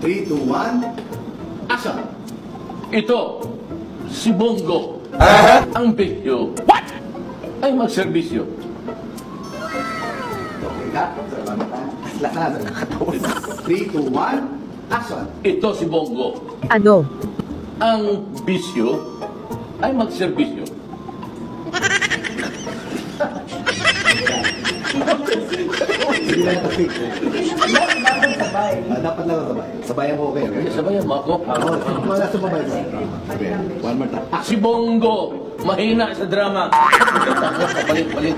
3, 2, 1, action! Ito, si Bongo. Ang bisyo ay magserbisyo. Okay ka? Salamat ha. Lakas ang kakataon. 3, 2, 1, action! Ito si Bongo. Ano? Ang bisyo ay magserbisyo. Hindi lang topic. Dapat lang sabay. Sabayan mo, okay? Ay, sabayan mo ako. Wala sa babay mo. Okay, one more time. Si Bongo, mahina sa drama. Palit-palit.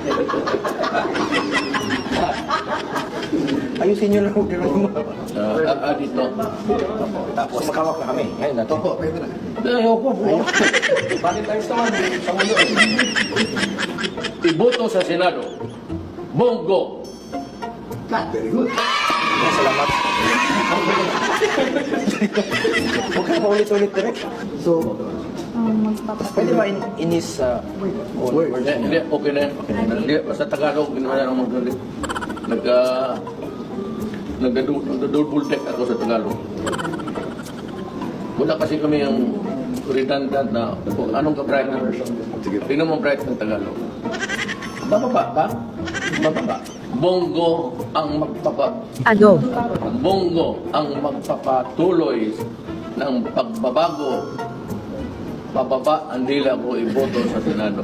Ayusin nyo lang huwag mo. Dito. Tapos makawak na kami. Ngayon na to. Opo, pwede na. Ayoko po. Bakit tayo sa mga pangulo? Iboto sa Senado. Bongo. Cut, very good. Salamat. Huwag ka paulit-ulit direct. So, Pwede ba in his own words? Hindi, okay na yan. Hindi, basta Tagalog, hindi naman yan ang magaling. Nagda-double check ako sa Tagalog. Wala kasi kami yung redundant na kung anong ka-bright na version. Sige. Tingnan mo bright ng Tagalog. Bababa ba? Bababa. Bongo ang Ano? Bongo ang magpapatuloy ng pagbabago. Pababa ang dila ko iboto sa Senado.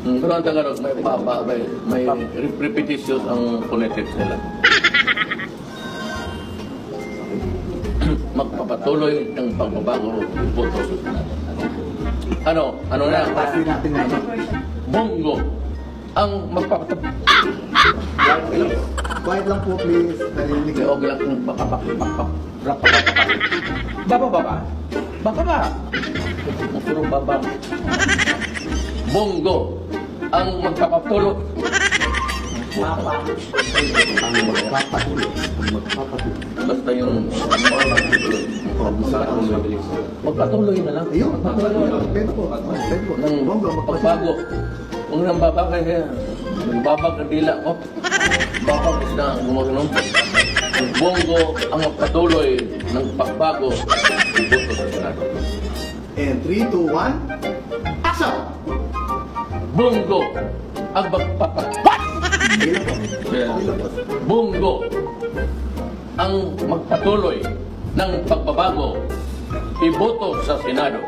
Pero ang Tagalog may repetitious ang phonetics nila. Magpapatuloy ng pagbabago iboto sa Senado. Ano na? pasin natin na ano. Bongo ang magpapatuloy. Quiet lang po, please. Narinig Okay, okay lang kung bababa. Bababa. Puro baba. Bongo ang magpapatuloy. Magpapatuloy. Magpapatuloy. Basta yung magpatuloy na lang. Ayun, magpapatuloy. Pwede po. Pwede po. Ng Bongo, pagbago. Kung nang baba kasi, nagbabag ang dila ko. Babag is na gumagano. Bongo ang magpatuloy ng pagbago. Iboto sa Senado. And 3, 2, 1, action! Bongo ang magpapatuloy. Ilan po? Ilan po? Bongo ang magpatuloy ng pagbabago. Iboto sa Senado.